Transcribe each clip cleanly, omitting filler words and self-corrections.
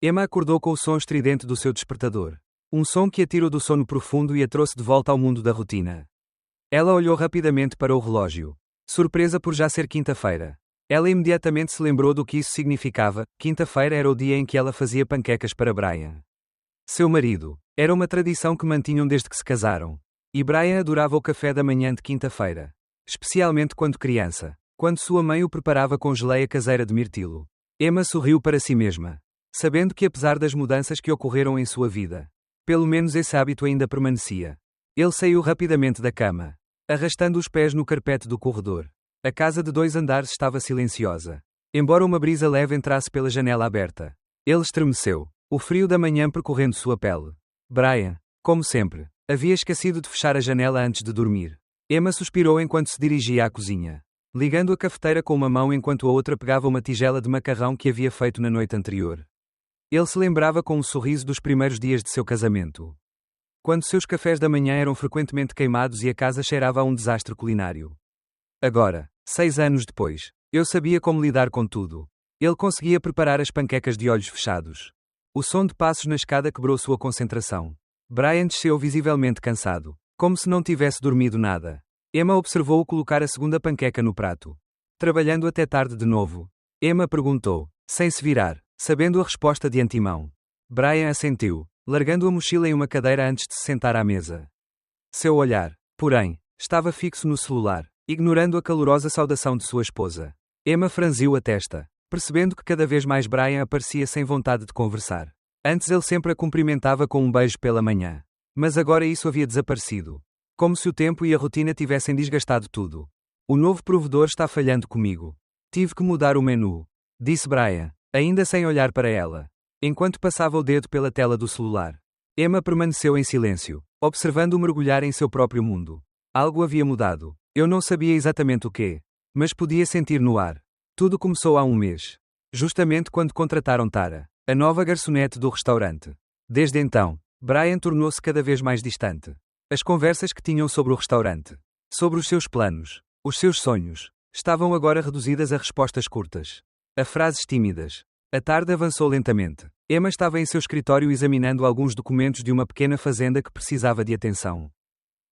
Emma acordou com o som estridente do seu despertador. Um som que a tirou do sono profundo e a trouxe de volta ao mundo da rotina. Ela olhou rapidamente para o relógio. Surpresa por já ser quinta-feira. Ela imediatamente se lembrou do que isso significava. Quinta-feira era o dia em que ela fazia panquecas para Brian. Seu marido. Era uma tradição que mantinham desde que se casaram. E Brian adorava o café da manhã de quinta-feira. Especialmente quando criança. Quando sua mãe o preparava com geleia caseira de mirtilo. Emma sorriu para si mesma. Sabendo que apesar das mudanças que ocorreram em sua vida, pelo menos esse hábito ainda permanecia. Ele saiu rapidamente da cama, arrastando os pés no carpete do corredor. A casa de 2 andares estava silenciosa. Embora uma brisa leve entrasse pela janela aberta. Ele estremeceu, o frio da manhã percorrendo sua pele. Brian, como sempre, havia esquecido de fechar a janela antes de dormir. Emma suspirou enquanto se dirigia à cozinha, ligando a cafeteira com uma mão enquanto a outra pegava uma tigela de macarrão que havia feito na noite anterior. Ele se lembrava com um sorriso dos primeiros dias de seu casamento. Quando seus cafés da manhã eram frequentemente queimados e a casa cheirava a um desastre culinário. Agora, 6 anos depois, eu sabia como lidar com tudo. Ele conseguia preparar as panquecas de olhos fechados. O som de passos na escada quebrou sua concentração. Brian desceu visivelmente cansado, como se não tivesse dormido nada. Emma observou-o colocar a segunda panqueca no prato. Trabalhando até tarde de novo? Emma perguntou, sem se virar. Sabendo a resposta de antemão. Brian assentiu, largando a mochila em uma cadeira antes de se sentar à mesa. Seu olhar, porém, estava fixo no celular, ignorando a calorosa saudação de sua esposa. Emma franziu a testa, percebendo que cada vez mais Brian aparecia sem vontade de conversar. Antes ele sempre a cumprimentava com um beijo pela manhã. Mas agora isso havia desaparecido. Como se o tempo e a rotina tivessem desgastado tudo. O novo provedor está falhando comigo. Tive que mudar o menu, disse Brian. Ainda sem olhar para ela. Enquanto passava o dedo pela tela do celular. Emma permaneceu em silêncio, observando-o mergulhar em seu próprio mundo. Algo havia mudado. Eu não sabia exatamente o quê. Mas podia sentir no ar. Tudo começou há um mês. Justamente quando contrataram Tara, a nova garçonete do restaurante. Desde então, Brian tornou-se cada vez mais distante. As conversas que tinham sobre o restaurante, sobre os seus planos, os seus sonhos, estavam agora reduzidas a respostas curtas. A frases tímidas. A tarde avançou lentamente. Emma estava em seu escritório examinando alguns documentos de uma pequena fazenda que precisava de atenção.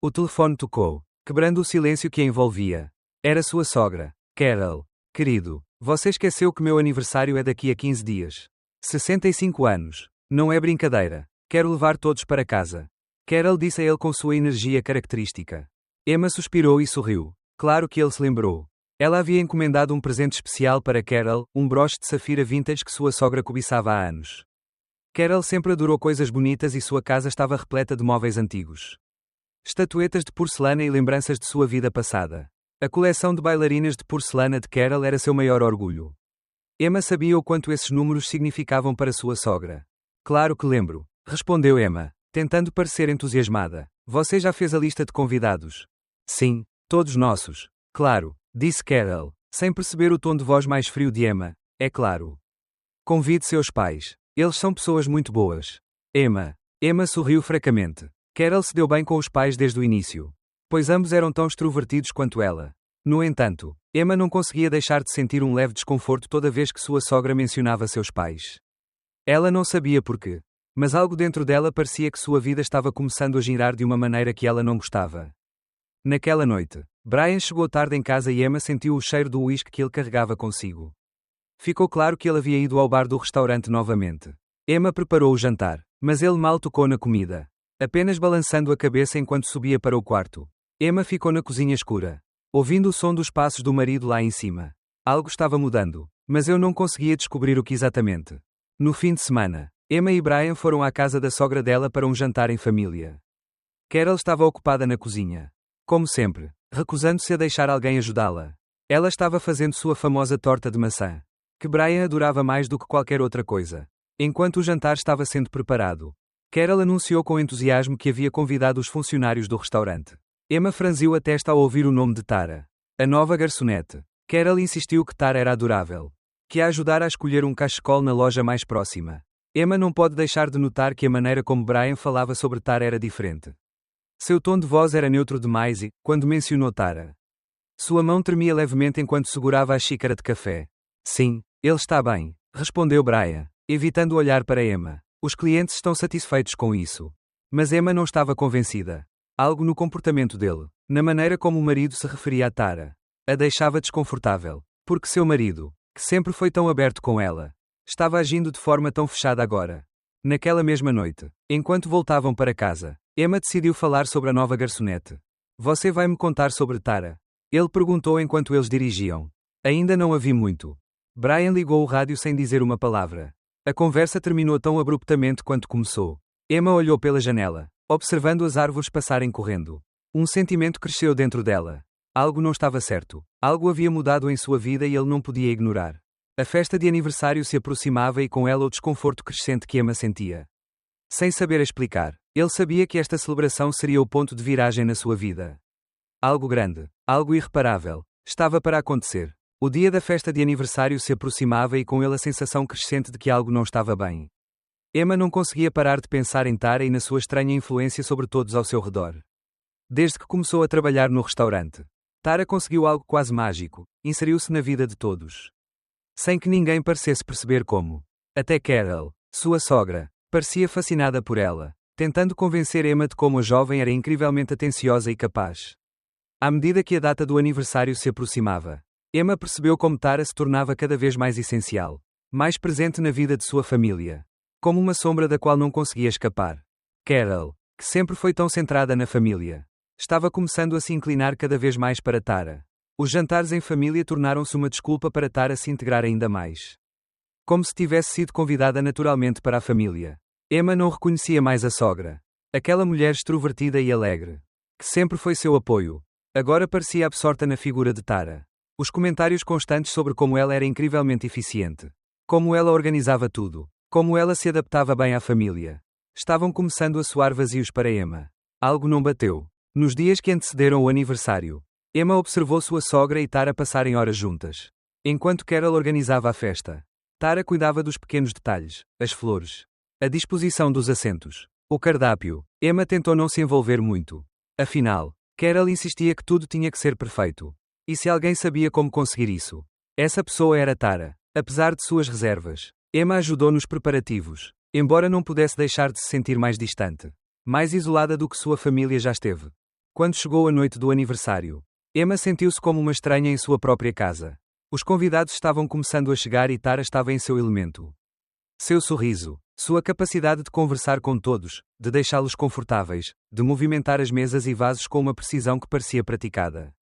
O telefone tocou, quebrando o silêncio que a envolvia. Era sua sogra. Carol. Querido, você esqueceu que meu aniversário é daqui a 15 dias. 65 anos. Não é brincadeira. Quero levar todos para casa. Carol disse a ele com sua energia característica. Emma suspirou e sorriu. Claro que ele se lembrou. Ela havia encomendado um presente especial para Carol, um broche de safira vintage que sua sogra cobiçava há anos. Carol sempre adorou coisas bonitas e sua casa estava repleta de móveis antigos. Estatuetas de porcelana e lembranças de sua vida passada. A coleção de bailarinas de porcelana de Carol era seu maior orgulho. Emma sabia o quanto esses números significavam para sua sogra. Claro que lembro, respondeu Emma, tentando parecer entusiasmada. Você já fez a lista de convidados? Sim, todos nossos. Claro. Disse Carol, sem perceber o tom de voz mais frio de Emma. É claro. Convide seus pais. Eles são pessoas muito boas. Emma sorriu fracamente. Carol se deu bem com os pais desde o início. Pois ambos eram tão extrovertidos quanto ela. No entanto, Emma não conseguia deixar de sentir um leve desconforto toda vez que sua sogra mencionava seus pais. Ela não sabia porquê. Mas algo dentro dela parecia que sua vida estava começando a girar de uma maneira que ela não gostava. Naquela noite, Brian chegou tarde em casa e Emma sentiu o cheiro do uísque que ele carregava consigo. Ficou claro que ele havia ido ao bar do restaurante novamente. Emma preparou o jantar, mas ele mal tocou na comida. Apenas balançando a cabeça enquanto subia para o quarto. Emma ficou na cozinha escura, ouvindo o som dos passos do marido lá em cima. Algo estava mudando, mas eu não conseguia descobrir o que exatamente. No fim de semana, Emma e Brian foram à casa da sogra dela para um jantar em família. Carol estava ocupada na cozinha. Como sempre, recusando-se a deixar alguém ajudá-la. Ela estava fazendo sua famosa torta de maçã, que Brian adorava mais do que qualquer outra coisa. Enquanto o jantar estava sendo preparado, Carol anunciou com entusiasmo que havia convidado os funcionários do restaurante. Emma franziu a testa ao ouvir o nome de Tara, a nova garçonete. Carol insistiu que Tara era adorável, que a ajudara a escolher um cachecol na loja mais próxima. Emma não pode deixar de notar que a maneira como Brian falava sobre Tara era diferente. Seu tom de voz era neutro demais e, quando mencionou Tara, sua mão tremia levemente enquanto segurava a xícara de café. Sim, ele está bem, respondeu Brian. evitando olhar para Emma. Os clientes estão satisfeitos com isso. Mas Emma não estava convencida. Algo no comportamento dele, na maneira como o marido se referia a Tara, a deixava desconfortável. Porque seu marido, que sempre foi tão aberto com ela, estava agindo de forma tão fechada agora. Naquela mesma noite, enquanto voltavam para casa, Emma decidiu falar sobre a nova garçonete. Você vai me contar sobre Tara? Ele perguntou enquanto eles dirigiam. Ainda não a vi muito. Brian ligou o rádio sem dizer uma palavra. A conversa terminou tão abruptamente quanto começou. Emma olhou pela janela, observando as árvores passarem correndo. Um sentimento cresceu dentro dela. Algo não estava certo. Algo havia mudado em sua vida e ele não podia ignorar. A festa de aniversário se aproximava e com ela o desconforto crescente que Emma sentia. Sem saber explicar, ele sabia que esta celebração seria o ponto de viragem na sua vida. Algo grande, algo irreparável, estava para acontecer. O dia da festa de aniversário se aproximava e com ele a sensação crescente de que algo não estava bem. Emma não conseguia parar de pensar em Tara e na sua estranha influência sobre todos ao seu redor. Desde que começou a trabalhar no restaurante, Tara conseguiu algo quase mágico, inseriu-se na vida de todos. Sem que ninguém parecesse perceber como. Até Carol, sua sogra, parecia fascinada por ela, tentando convencer Emma de como a jovem era incrivelmente atenciosa e capaz. À medida que a data do aniversário se aproximava, Emma percebeu como Tara se tornava cada vez mais essencial, mais presente na vida de sua família, como uma sombra da qual não conseguia escapar. Carol, que sempre foi tão centrada na família, estava começando a se inclinar cada vez mais para Tara. Os jantares em família tornaram-se uma desculpa para Tara se integrar ainda mais. Como se tivesse sido convidada naturalmente para a família. Emma não reconhecia mais a sogra. Aquela mulher extrovertida e alegre, que sempre foi seu apoio, agora parecia absorta na figura de Tara. Os comentários constantes sobre como ela era incrivelmente eficiente, como ela organizava tudo, como ela se adaptava bem à família, estavam começando a soar vazios para Emma. Algo não bateu. Nos dias que antecederam o aniversário, Emma observou sua sogra e Tara passarem horas juntas. Enquanto Carol organizava a festa, Tara cuidava dos pequenos detalhes, as flores, a disposição dos assentos, o cardápio. Emma tentou não se envolver muito. Afinal, Carol insistia que tudo tinha que ser perfeito. E se alguém sabia como conseguir isso, essa pessoa era Tara. Apesar de suas reservas, Emma ajudou nos preparativos, embora não pudesse deixar de se sentir mais distante, mais isolada do que sua família já esteve. Quando chegou a noite do aniversário, Emma sentiu-se como uma estranha em sua própria casa. Os convidados estavam começando a chegar e Tara estava em seu elemento. Seu sorriso, sua capacidade de conversar com todos, de deixá-los confortáveis, de movimentar as mesas e vasos com uma precisão que parecia praticada.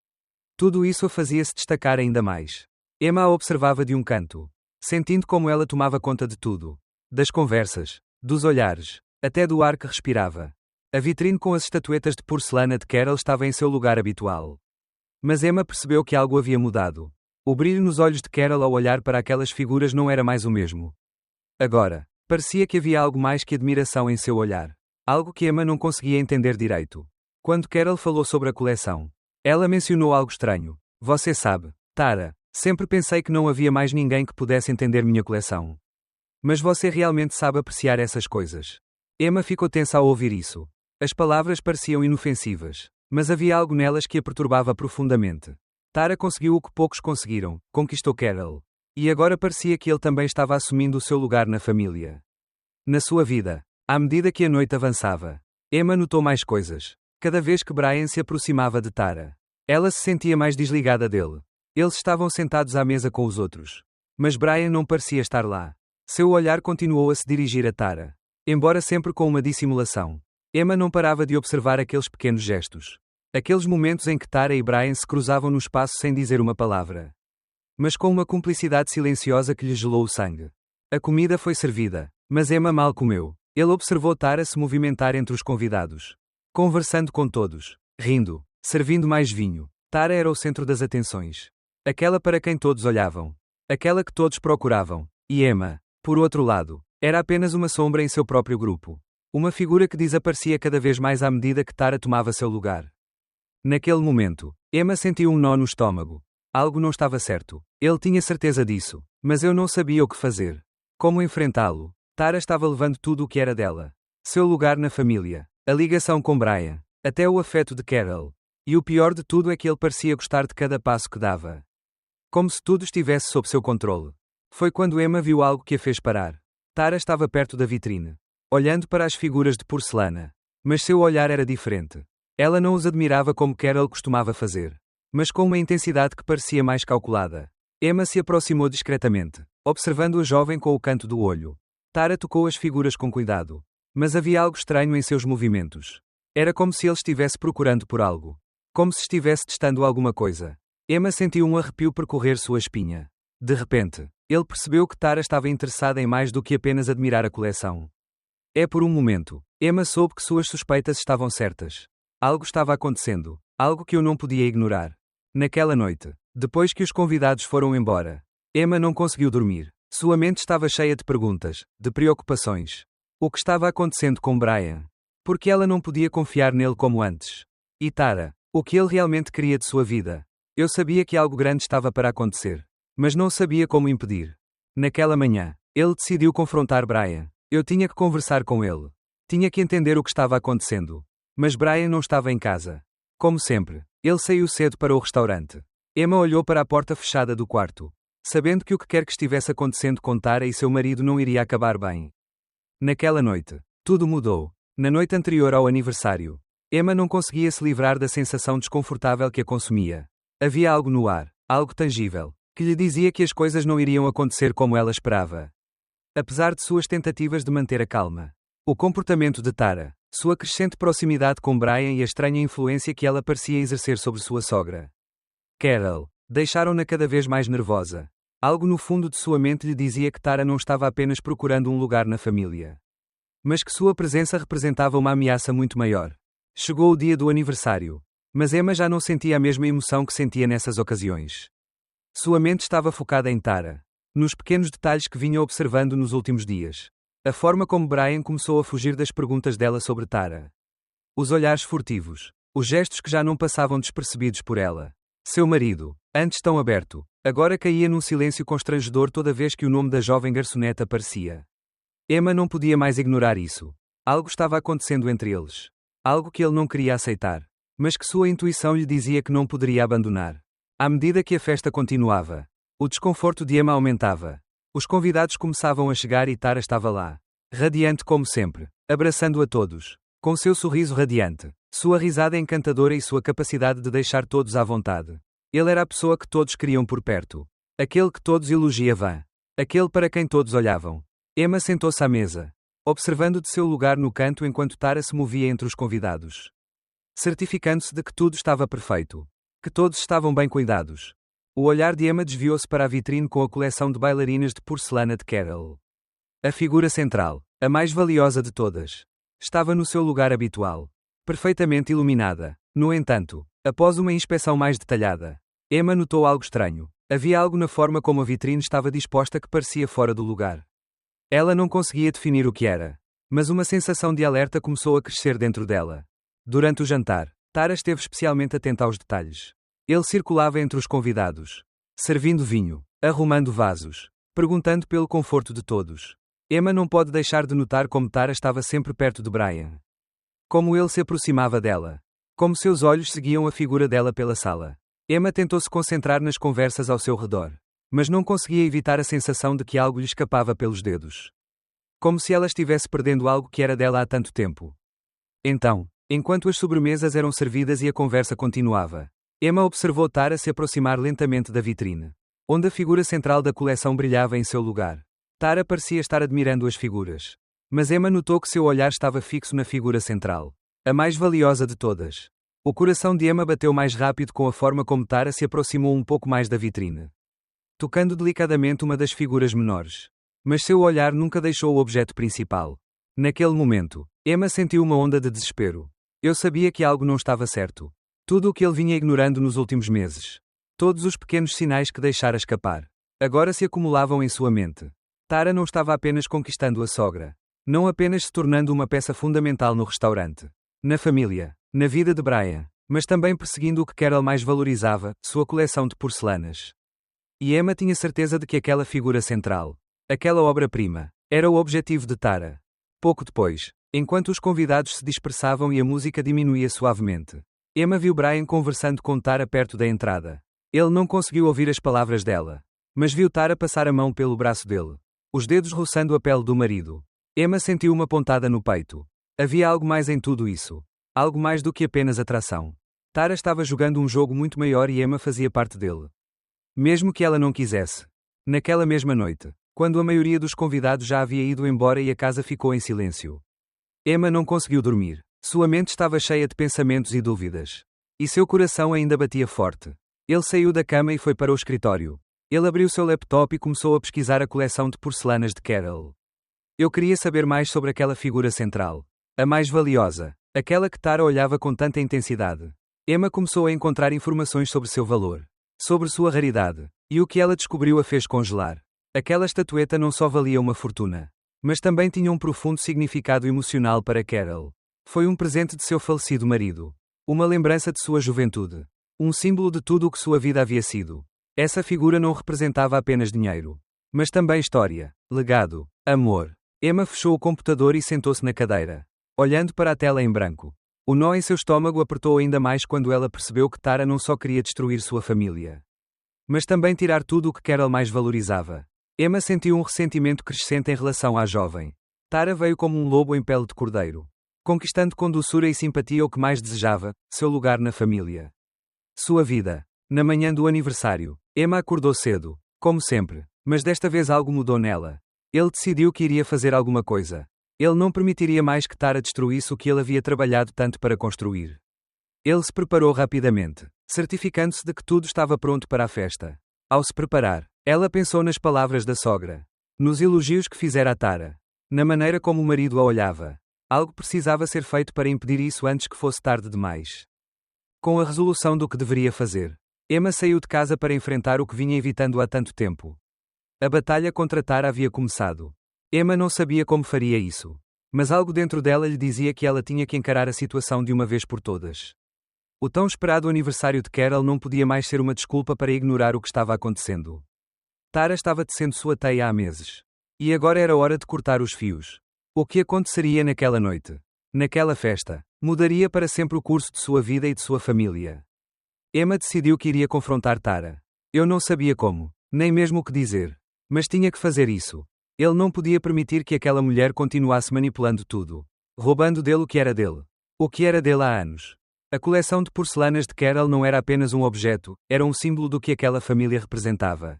Tudo isso a fazia-se destacar ainda mais. Emma a observava de um canto, sentindo como ela tomava conta de tudo. Das conversas, dos olhares, até do ar que respirava. A vitrine com as estatuetas de porcelana de Carol estava em seu lugar habitual. Mas Emma percebeu que algo havia mudado. O brilho nos olhos de Carol ao olhar para aquelas figuras não era mais o mesmo. Agora, parecia que havia algo mais que admiração em seu olhar. Algo que Emma não conseguia entender direito. Quando Carol falou sobre a coleção, ela mencionou algo estranho. Você sabe, Tara, sempre pensei que não havia mais ninguém que pudesse entender minha coleção. Mas você realmente sabe apreciar essas coisas. Emma ficou tensa ao ouvir isso. As palavras pareciam inofensivas, mas havia algo nelas que a perturbava profundamente. Tara conseguiu o que poucos conseguiram, conquistou Carol. E agora parecia que ele também estava assumindo o seu lugar na família. Na sua vida, à medida que a noite avançava, Emma notou mais coisas. Cada vez que Brian se aproximava de Tara, ela se sentia mais desligada dele. Eles estavam sentados à mesa com os outros. Mas Brian não parecia estar lá. Seu olhar continuou a se dirigir a Tara, embora sempre com uma dissimulação. Emma não parava de observar aqueles pequenos gestos. Aqueles momentos em que Tara e Brian se cruzavam no espaço sem dizer uma palavra. Mas com uma cumplicidade silenciosa que lhe gelou o sangue. A comida foi servida, mas Emma mal comeu. Ele observou Tara se movimentar entre os convidados, conversando com todos, rindo, servindo mais vinho. Tara era o centro das atenções. Aquela para quem todos olhavam. Aquela que todos procuravam. E Emma, por outro lado, era apenas uma sombra em seu próprio grupo. Uma figura que desaparecia cada vez mais à medida que Tara tomava seu lugar. Naquele momento, Emma sentiu um nó no estômago. Algo não estava certo. Ele tinha certeza disso, mas eu não sabia o que fazer. Como enfrentá-lo? Tara estava levando tudo o que era dela. Seu lugar na família, a ligação com Brian, até o afeto de Carol. E o pior de tudo é que ele parecia gostar de cada passo que dava. Como se tudo estivesse sob seu controle. Foi quando Emma viu algo que a fez parar. Tara estava perto da vitrine, olhando para as figuras de porcelana. Mas seu olhar era diferente. Ela não os admirava como Carol costumava fazer, mas com uma intensidade que parecia mais calculada. Emma se aproximou discretamente, observando a jovem com o canto do olho. Tara tocou as figuras com cuidado, mas havia algo estranho em seus movimentos. Era como se ele estivesse procurando por algo. Como se estivesse testando alguma coisa. Emma sentiu um arrepio percorrer sua espinha. De repente, ele percebeu que Tara estava interessada em mais do que apenas admirar a coleção. Por um momento, Emma soube que suas suspeitas estavam certas. Algo estava acontecendo, algo que eu não podia ignorar. Naquela noite, depois que os convidados foram embora, Emma não conseguiu dormir. Sua mente estava cheia de perguntas, de preocupações. O que estava acontecendo com Brian? Por que ela não podia confiar nele como antes? E Tara, o que ele realmente queria de sua vida? Eu sabia que algo grande estava para acontecer, mas não sabia como impedir. Naquela manhã, ele decidiu confrontar Brian. Eu tinha que conversar com ele. Tinha que entender o que estava acontecendo. Mas Brian não estava em casa. Como sempre, ele saiu cedo para o restaurante. Emma olhou para a porta fechada do quarto, sabendo que o que quer que estivesse acontecendo com Tara e seu marido não iria acabar bem. Naquela noite, tudo mudou. Na noite anterior ao aniversário, Emma não conseguia se livrar da sensação desconfortável que a consumia. Havia algo no ar, algo tangível, que lhe dizia que as coisas não iriam acontecer como ela esperava. Apesar de suas tentativas de manter a calma, o comportamento de Tara, sua crescente proximidade com Brian e a estranha influência que ela parecia exercer sobre sua sogra, Carol, deixaram-na cada vez mais nervosa. Algo no fundo de sua mente lhe dizia que Tara não estava apenas procurando um lugar na família, mas que sua presença representava uma ameaça muito maior. Chegou o dia do aniversário, mas Emma já não sentia a mesma emoção que sentia nessas ocasiões. Sua mente estava focada em Tara, nos pequenos detalhes que vinha observando nos últimos dias. A forma como Brian começou a fugir das perguntas dela sobre Tara. Os olhares furtivos, os gestos que já não passavam despercebidos por ela. Seu marido, antes tão aberto, agora caía num silêncio constrangedor toda vez que o nome da jovem garçonete aparecia. Emma não podia mais ignorar isso. Algo estava acontecendo entre eles. Algo que ele não queria aceitar, mas que sua intuição lhe dizia que não poderia abandonar. À medida que a festa continuava, o desconforto de Emma aumentava. Os convidados começavam a chegar e Tara estava lá, radiante como sempre, abraçando a todos, com seu sorriso radiante, sua risada encantadora e sua capacidade de deixar todos à vontade. Ele era a pessoa que todos queriam por perto. Aquele que todos elogiavam. Aquele para quem todos olhavam. Emma sentou-se à mesa, observando de seu lugar no canto enquanto Tara se movia entre os convidados, certificando-se de que tudo estava perfeito, que todos estavam bem cuidados. O olhar de Emma desviou-se para a vitrine com a coleção de bailarinas de porcelana de Carol. A figura central, a mais valiosa de todas, estava no seu lugar habitual, perfeitamente iluminada. No entanto, após uma inspeção mais detalhada, Emma notou algo estranho. Havia algo na forma como a vitrine estava disposta que parecia fora do lugar. Ela não conseguia definir o que era, mas uma sensação de alerta começou a crescer dentro dela. Durante o jantar, Tara esteve especialmente atenta aos detalhes. Ele circulava entre os convidados, servindo vinho, arrumando vasos, perguntando pelo conforto de todos. Emma não pode deixar de notar como Tara estava sempre perto de Brian. Como ele se aproximava dela. Como seus olhos seguiam a figura dela pela sala. Emma tentou se concentrar nas conversas ao seu redor, mas não conseguia evitar a sensação de que algo lhe escapava pelos dedos. Como se ela estivesse perdendo algo que era dela há tanto tempo. Então, enquanto as sobremesas eram servidas e a conversa continuava, Emma observou Tara se aproximar lentamente da vitrine, onde a figura central da coleção brilhava em seu lugar. Tara parecia estar admirando as figuras, mas Emma notou que seu olhar estava fixo na figura central, a mais valiosa de todas. O coração de Emma bateu mais rápido com a forma como Tara se aproximou um pouco mais da vitrine, tocando delicadamente uma das figuras menores. Mas seu olhar nunca deixou o objeto principal. Naquele momento, Emma sentiu uma onda de desespero. Eu sabia que algo não estava certo. Tudo o que ele vinha ignorando nos últimos meses. Todos os pequenos sinais que deixara escapar, agora se acumulavam em sua mente. Tara não estava apenas conquistando a sogra. Não apenas se tornando uma peça fundamental no restaurante, na família, na vida de Brian, mas também perseguindo o que Carol mais valorizava, sua coleção de porcelanas. E Emma tinha certeza de que aquela figura central, aquela obra-prima, era o objetivo de Tara. Pouco depois, enquanto os convidados se dispersavam e a música diminuía suavemente, Emma viu Brian conversando com Tara perto da entrada. Ele não conseguiu ouvir as palavras dela, mas viu Tara passar a mão pelo braço dele. os dedos roçando a pele do marido. Emma sentiu uma pontada no peito. Havia algo mais em tudo isso. Algo mais do que apenas atração. Tara estava jogando um jogo muito maior e Emma fazia parte dele. Mesmo que ela não quisesse. Naquela mesma noite, quando a maioria dos convidados já havia ido embora e a casa ficou em silêncio, Emma não conseguiu dormir. Sua mente estava cheia de pensamentos e dúvidas. E seu coração ainda batia forte. Ele saiu da cama e foi para o escritório. Ele abriu seu laptop e começou a pesquisar a coleção de porcelanas de Carol. Eu queria saber mais sobre aquela figura central. A mais valiosa. Aquela que Tara olhava com tanta intensidade. Emma começou a encontrar informações sobre seu valor. Sobre sua raridade. E o que ela descobriu a fez congelar. Aquela estatueta não só valia uma fortuna, mas também tinha um profundo significado emocional para Carol. Foi um presente de seu falecido marido. Uma lembrança de sua juventude. Um símbolo de tudo o que sua vida havia sido. Essa figura não representava apenas dinheiro, mas também história, legado, amor. Emma fechou o computador e sentou-se na cadeira, olhando para a tela em branco. O nó em seu estômago apertou ainda mais quando ela percebeu que Tara não só queria destruir sua família, mas também tirar tudo o que Carol mais valorizava. Emma sentiu um ressentimento crescente em relação à jovem. Tara veio como um lobo em pele de cordeiro, conquistando com doçura e simpatia o que mais desejava, seu lugar na família. Sua vida. Na manhã do aniversário, Emma acordou cedo, como sempre, mas desta vez algo mudou nela. Ele decidiu que iria fazer alguma coisa. Ele não permitiria mais que Tara destruísse o que ele havia trabalhado tanto para construir. Ele se preparou rapidamente, certificando-se de que tudo estava pronto para a festa. Ao se preparar, ela pensou nas palavras da sogra, nos elogios que fizera a Tara, na maneira como o marido a olhava. Algo precisava ser feito para impedir isso antes que fosse tarde demais. Com a resolução do que deveria fazer, Emma saiu de casa para enfrentar o que vinha evitando há tanto tempo. A batalha contra Tara havia começado. Emma não sabia como faria isso, mas algo dentro dela lhe dizia que ela tinha que encarar a situação de uma vez por todas. O tão esperado aniversário de Carol não podia mais ser uma desculpa para ignorar o que estava acontecendo. Tara estava tecendo sua teia há meses. E agora era hora de cortar os fios. O que aconteceria naquela noite? Naquela festa? Mudaria para sempre o curso de sua vida e de sua família. Emma decidiu que iria confrontar Tara. Eu não sabia como, nem mesmo o que dizer. Mas tinha que fazer isso. Ele não podia permitir que aquela mulher continuasse manipulando tudo, roubando dele o que era dele. O que era dele há anos. A coleção de porcelanas de Carol não era apenas um objeto, era um símbolo do que aquela família representava.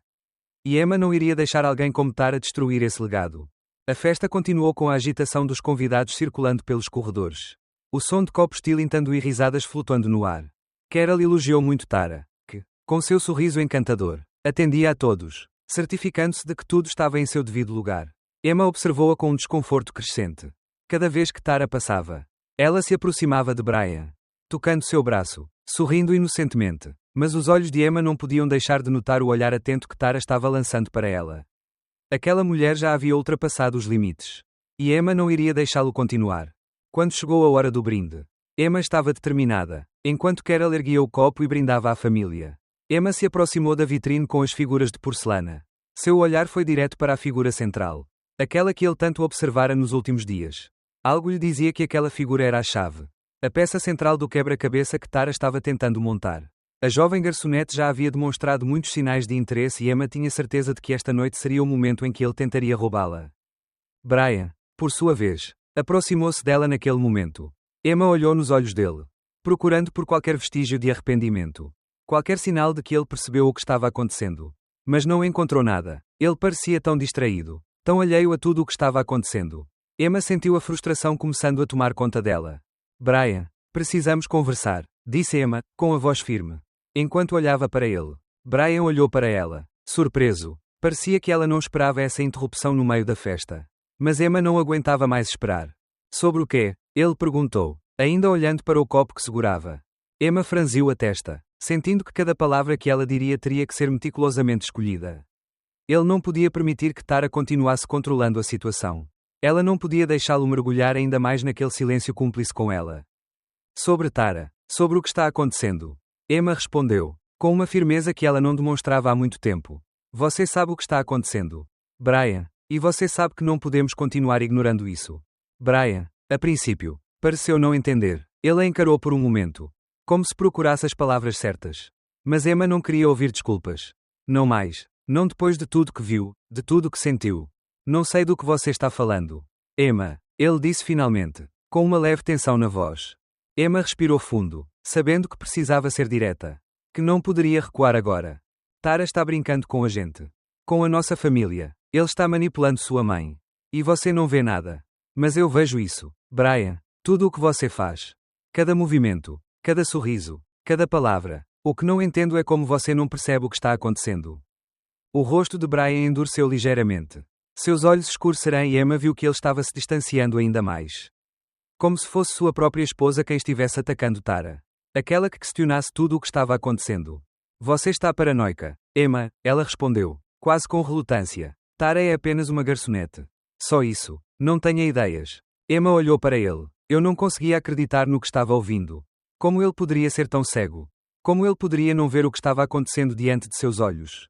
E Emma não iria deixar alguém como Tara destruir esse legado. A festa continuou com a agitação dos convidados circulando pelos corredores. O som de copos tilintando e risadas flutuando no ar. Carol elogiou muito Tara, que, com seu sorriso encantador, atendia a todos, certificando-se de que tudo estava em seu devido lugar. Emma observou-a com um desconforto crescente. Cada vez que Tara passava, ela se aproximava de Brian, tocando seu braço, sorrindo inocentemente, mas os olhos de Emma não podiam deixar de notar o olhar atento que Tara estava lançando para ela. Aquela mulher já havia ultrapassado os limites. E Emma não iria deixá-lo continuar. Quando chegou a hora do brinde, Emma estava determinada, enquanto Carol erguia o copo e brindava à família. Emma se aproximou da vitrine com as figuras de porcelana. Seu olhar foi direto para a figura central, aquela que ele tanto observara nos últimos dias. Algo lhe dizia que aquela figura era a chave, a peça central do quebra-cabeça que Tara estava tentando montar. A jovem garçonete já havia demonstrado muitos sinais de interesse e Emma tinha certeza de que esta noite seria o momento em que ele tentaria roubá-la. Brian, por sua vez, aproximou-se dela naquele momento. Emma olhou nos olhos dele, procurando por qualquer vestígio de arrependimento. Qualquer sinal de que ele percebeu o que estava acontecendo. Mas não encontrou nada. Ele parecia tão distraído, tão alheio a tudo o que estava acontecendo. Emma sentiu a frustração começando a tomar conta dela. Brian, precisamos conversar, disse Emma, com a voz firme. Enquanto olhava para ele, Brian olhou para ela, surpreso. Parecia que ela não esperava essa interrupção no meio da festa. Mas Emma não aguentava mais esperar. Sobre o quê? Ele perguntou, ainda olhando para o copo que segurava. Emma franziu a testa, sentindo que cada palavra que ela diria teria que ser meticulosamente escolhida. Ele não podia permitir que Tara continuasse controlando a situação. Ela não podia deixá-lo mergulhar ainda mais naquele silêncio cúmplice com ela. Sobre Tara, sobre o que está acontecendo. Emma respondeu, com uma firmeza que ela não demonstrava há muito tempo. Você sabe o que está acontecendo, Brian, e você sabe que não podemos continuar ignorando isso. Brian, a princípio, pareceu não entender. Ele a encarou por um momento, como se procurasse as palavras certas. Mas Emma não queria ouvir desculpas. Não mais. Não depois de tudo que viu, de tudo que sentiu. Não sei do que você está falando. Emma, ele disse finalmente, com uma leve tensão na voz. Emma respirou fundo, sabendo que precisava ser direta. Que não poderia recuar agora. Tara está brincando com a gente. Com a nossa família. Ele está manipulando sua mãe. E você não vê nada. Mas eu vejo isso, Brian. Tudo o que você faz. Cada movimento, cada sorriso, cada palavra. O que não entendo é como você não percebe o que está acontecendo. O rosto de Brian endureceu ligeiramente. Seus olhos escureceram e Emma viu que ele estava se distanciando ainda mais. Como se fosse sua própria esposa quem estivesse atacando Tara. Aquela que questionasse tudo o que estava acontecendo. Você está paranoica, Emma, ela respondeu, quase com relutância. Tara é apenas uma garçonete. Só isso. Não tenha ideias. Emma olhou para ele. Eu não conseguia acreditar no que estava ouvindo. Como ele poderia ser tão cego? Como ele poderia não ver o que estava acontecendo diante de seus olhos?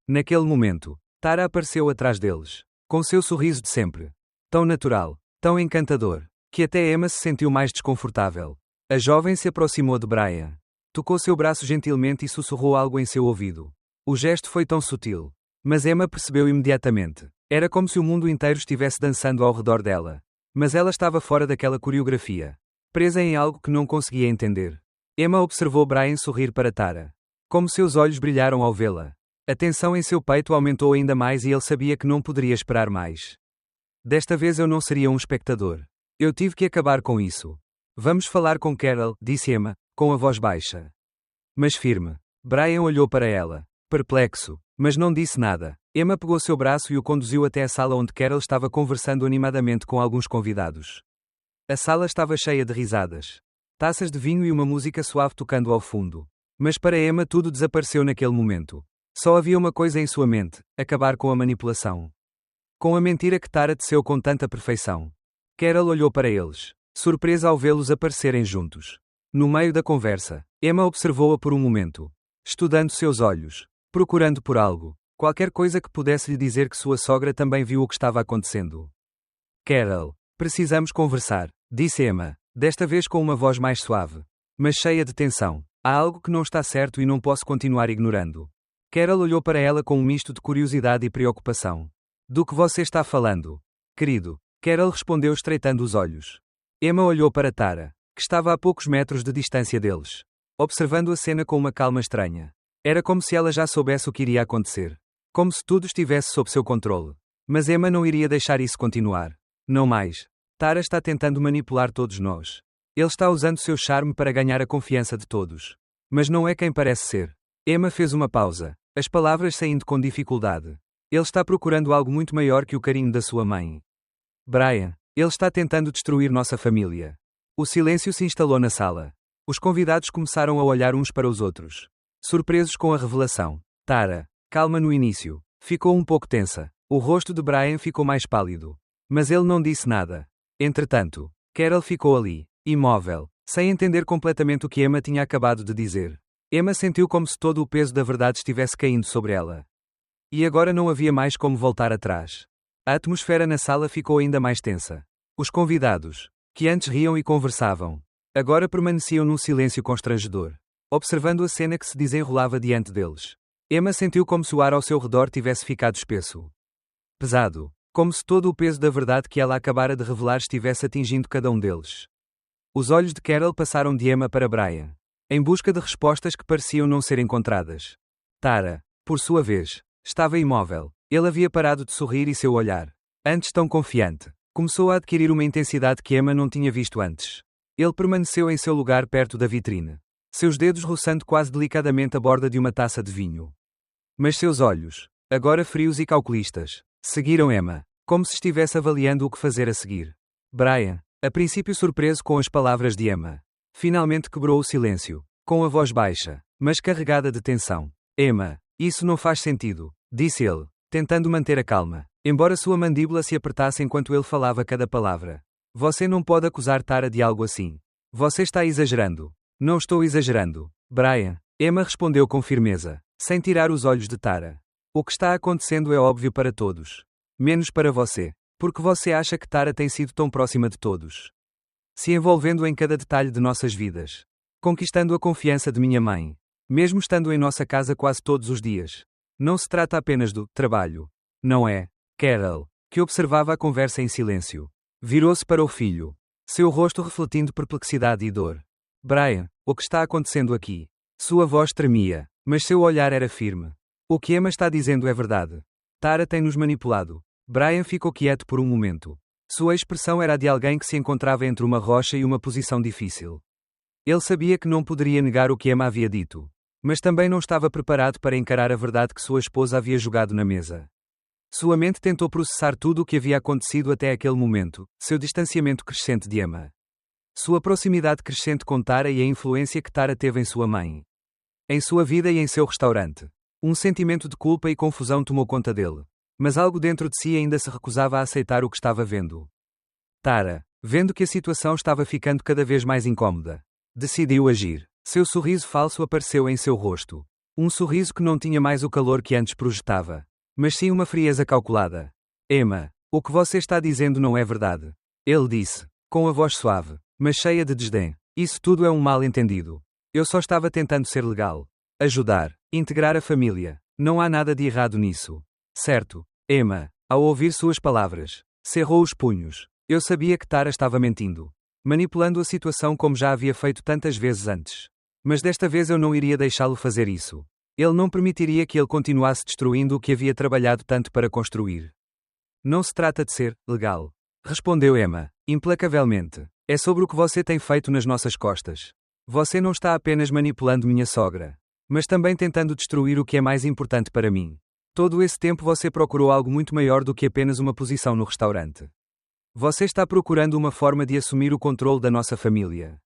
Naquele momento, Tara apareceu atrás deles, com seu sorriso de sempre. Tão natural, tão encantador, que até Emma se sentiu mais desconfortável. A jovem se aproximou de Brian. Tocou seu braço gentilmente e sussurrou algo em seu ouvido. O gesto foi tão sutil. Mas Emma percebeu imediatamente. Era como se o mundo inteiro estivesse dançando ao redor dela. Mas ela estava fora daquela coreografia. Presa em algo que não conseguia entender. Emma observou Brian sorrir para Tara. Como seus olhos brilharam ao vê-la. A tensão em seu peito aumentou ainda mais e ele sabia que não poderia esperar mais. Desta vez eu não seria um espectador. Eu tive que acabar com isso. Vamos falar com Carol, disse Emma, com a voz baixa. Mas firme. Brian olhou para ela, perplexo, mas não disse nada. Emma pegou seu braço e o conduziu até a sala onde Carol estava conversando animadamente com alguns convidados. A sala estava cheia de risadas. Taças de vinho e uma música suave tocando ao fundo. Mas para Emma tudo desapareceu naquele momento. Só havia uma coisa em sua mente: acabar com a manipulação. Com a mentira que Tara teceu com tanta perfeição. Carol olhou para eles, surpresa ao vê-los aparecerem juntos. No meio da conversa, Emma observou-a por um momento, estudando seus olhos, procurando por algo, qualquer coisa que pudesse lhe dizer que sua sogra também viu o que estava acontecendo. Carol, precisamos conversar, disse Emma, desta vez com uma voz mais suave, mas cheia de tensão. Há algo que não está certo e não posso continuar ignorando. Carol olhou para ela com um misto de curiosidade e preocupação. Do que você está falando? Querido, Carol respondeu estreitando os olhos. Emma olhou para Tara, que estava a poucos metros de distância deles, observando a cena com uma calma estranha. Era como se ela já soubesse o que iria acontecer. Como se tudo estivesse sob seu controle. Mas Emma não iria deixar isso continuar. Não mais. Tara está tentando manipular todos nós. Ele está usando seu charme para ganhar a confiança de todos. Mas não é quem parece ser. Emma fez uma pausa, as palavras saindo com dificuldade. Ele está procurando algo muito maior que o carinho da sua mãe. Brian, ele está tentando destruir nossa família. O silêncio se instalou na sala. Os convidados começaram a olhar uns para os outros, surpresos com a revelação. Tara, calma no início, ficou um pouco tensa. O rosto de Brian ficou mais pálido. Mas ele não disse nada. Entretanto, Carol ficou ali, imóvel, sem entender completamente o que Emma tinha acabado de dizer. Emma sentiu como se todo o peso da verdade estivesse caindo sobre ela. E agora não havia mais como voltar atrás. A atmosfera na sala ficou ainda mais tensa. Os convidados, que antes riam e conversavam, agora permaneciam num silêncio constrangedor, observando a cena que se desenrolava diante deles. Emma sentiu como se o ar ao seu redor tivesse ficado espesso. Pesado, como se todo o peso da verdade que ela acabara de revelar estivesse atingindo cada um deles. Os olhos de Carol passaram de Emma para Brian, em busca de respostas que pareciam não ser encontradas. Tara, por sua vez, estava imóvel. Ele havia parado de sorrir e seu olhar, antes tão confiante, começou a adquirir uma intensidade que Emma não tinha visto antes. Ele permaneceu em seu lugar perto da vitrine, seus dedos roçando quase delicadamente a borda de uma taça de vinho. Mas seus olhos, agora frios e calculistas, seguiram Emma, como se estivesse avaliando o que fazer a seguir. Brian, a princípio surpreso com as palavras de Emma, finalmente quebrou o silêncio, com a voz baixa, mas carregada de tensão. Emma, isso não faz sentido, disse ele, tentando manter a calma, embora sua mandíbula se apertasse enquanto ele falava cada palavra. Você não pode acusar Tara de algo assim. Você está exagerando. Não estou exagerando, Brian, Emma respondeu com firmeza, sem tirar os olhos de Tara. O que está acontecendo é óbvio para todos. Menos para você, porque você acha que Tara tem sido tão próxima de todos. Se envolvendo em cada detalhe de nossas vidas. Conquistando a confiança de minha mãe. Mesmo estando em nossa casa quase todos os dias. Não se trata apenas do trabalho. Não é, Carol? que observava a conversa em silêncio. Virou-se para o filho, seu rosto refletindo perplexidade e dor. Brian, o que está acontecendo aqui? Sua voz tremia, mas seu olhar era firme. O que Emma está dizendo é verdade. Tara tem nos manipulado. Brian ficou quieto por um momento. Sua expressão era a de alguém que se encontrava entre uma rocha e uma posição difícil. Ele sabia que não poderia negar o que Emma havia dito, mas também não estava preparado para encarar a verdade que sua esposa havia jogado na mesa. Sua mente tentou processar tudo o que havia acontecido até aquele momento, seu distanciamento crescente de Emma, sua proximidade crescente com Tara e a influência que Tara teve em sua mãe, em sua vida e em seu restaurante. Um sentimento de culpa e confusão tomou conta dele, mas algo dentro de si ainda se recusava a aceitar o que estava vendo. Tara, vendo que a situação estava ficando cada vez mais incômoda, decidiu agir. Seu sorriso falso apareceu em seu rosto. Um sorriso que não tinha mais o calor que antes projetava, mas sim uma frieza calculada. Emma, o que você está dizendo não é verdade. Ele disse, com a voz suave, mas cheia de desdém. Isso tudo é um mal-entendido. Eu só estava tentando ser legal. Ajudar, integrar a família. Não há nada de errado nisso. Certo. Emma, ao ouvir suas palavras, cerrou os punhos. Eu sabia que Tara estava mentindo, manipulando a situação como já havia feito tantas vezes antes. Mas desta vez eu não iria deixá-lo fazer isso. Ele não permitiria que ele continuasse destruindo o que havia trabalhado tanto para construir. Não se trata de ser legal, respondeu Emma, implacavelmente. É sobre o que você tem feito nas nossas costas. Você não está apenas manipulando minha sogra, mas também tentando destruir o que é mais importante para mim. Todo esse tempo você procurou algo muito maior do que apenas uma posição no restaurante. Você está procurando uma forma de assumir o controle da nossa família.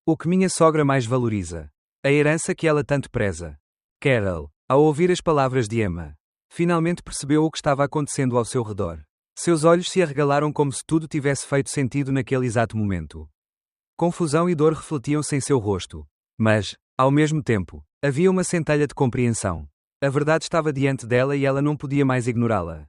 O que minha sogra mais valoriza. A herança que ela tanto preza. Carol, ao ouvir as palavras de Emma, finalmente percebeu o que estava acontecendo ao seu redor. Seus olhos se arregalaram como se tudo tivesse feito sentido naquele exato momento. Confusão e dor refletiam-se em seu rosto. Mas, ao mesmo tempo, havia uma centelha de compreensão. A verdade estava diante dela e ela não podia mais ignorá-la.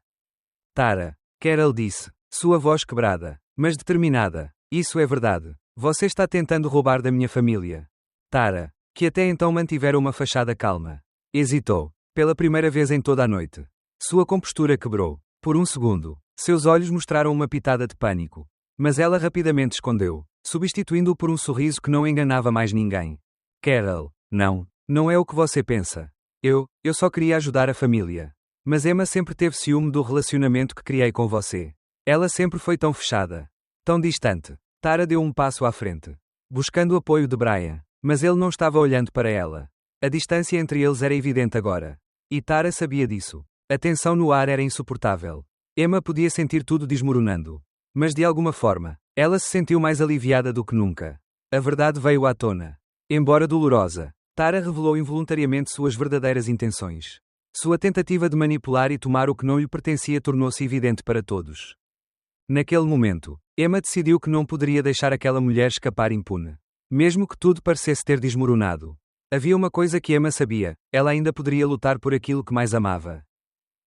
Tara, Carol disse, sua voz quebrada, mas determinada. Isso é verdade. Você está tentando roubar da minha família. Tara, que até então mantivera uma fachada calma, hesitou, pela primeira vez em toda a noite. Sua compostura quebrou. Por um segundo, seus olhos mostraram uma pitada de pânico. Mas ela rapidamente escondeu, substituindo-o por um sorriso que não enganava mais ninguém. Carol, não é o que você pensa. Eu só queria ajudar a família. Mas Emma sempre teve ciúme do relacionamento que criei com você. Ela sempre foi tão fechada, tão distante. Tara deu um passo à frente, buscando o apoio de Brian, mas ele não estava olhando para ela. A distância entre eles era evidente agora. E Tara sabia disso. A tensão no ar era insuportável. Emma podia sentir tudo desmoronando. Mas de alguma forma, ela se sentiu mais aliviada do que nunca. A verdade veio à tona. Embora dolorosa, Tara revelou involuntariamente suas verdadeiras intenções. Sua tentativa de manipular e tomar o que não lhe pertencia tornou-se evidente para todos. Naquele momento, Emma decidiu que não poderia deixar aquela mulher escapar impune. Mesmo que tudo parecesse ter desmoronado. Havia uma coisa que Emma sabia, ela ainda poderia lutar por aquilo que mais amava.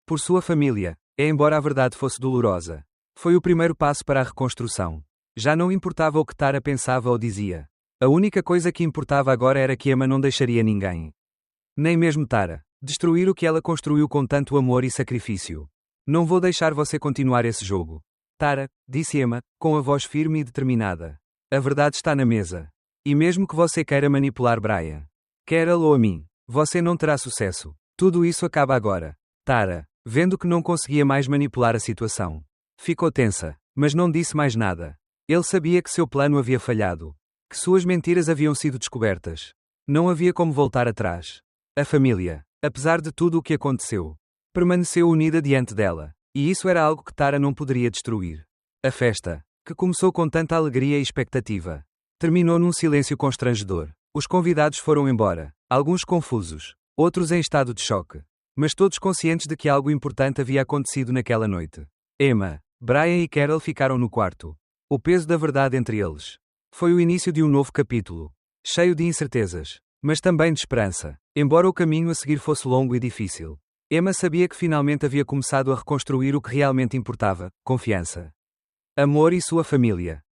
Por sua família, embora a verdade fosse dolorosa. Foi o primeiro passo para a reconstrução. Já não importava o que Tara pensava ou dizia. A única coisa que importava agora era que Emma não deixaria ninguém. Nem mesmo Tara, destruir o que ela construiu com tanto amor e sacrifício. Não vou deixar você continuar esse jogo. Tara, disse Emma, com a voz firme e determinada. A verdade está na mesa. E mesmo que você queira manipular Brian, Carol ou a mim, você não terá sucesso. Tudo isso acaba agora. Tara, vendo que não conseguia mais manipular a situação, ficou tensa, mas não disse mais nada. Ele sabia que seu plano havia falhado, que suas mentiras haviam sido descobertas. Não havia como voltar atrás. A família, apesar de tudo o que aconteceu, permaneceu unida diante dela, e isso era algo que Tara não poderia destruir. A festa, que começou com tanta alegria e expectativa, terminou num silêncio constrangedor. Os convidados foram embora, alguns confusos, outros em estado de choque, mas todos conscientes de que algo importante havia acontecido naquela noite. Emma, Brian e Carol ficaram no quarto. O peso da verdade entre eles. Foi o início de um novo capítulo, cheio de incertezas, mas também de esperança, embora o caminho a seguir fosse longo e difícil. Emma sabia que finalmente havia começado a reconstruir o que realmente importava: confiança, amor e sua família.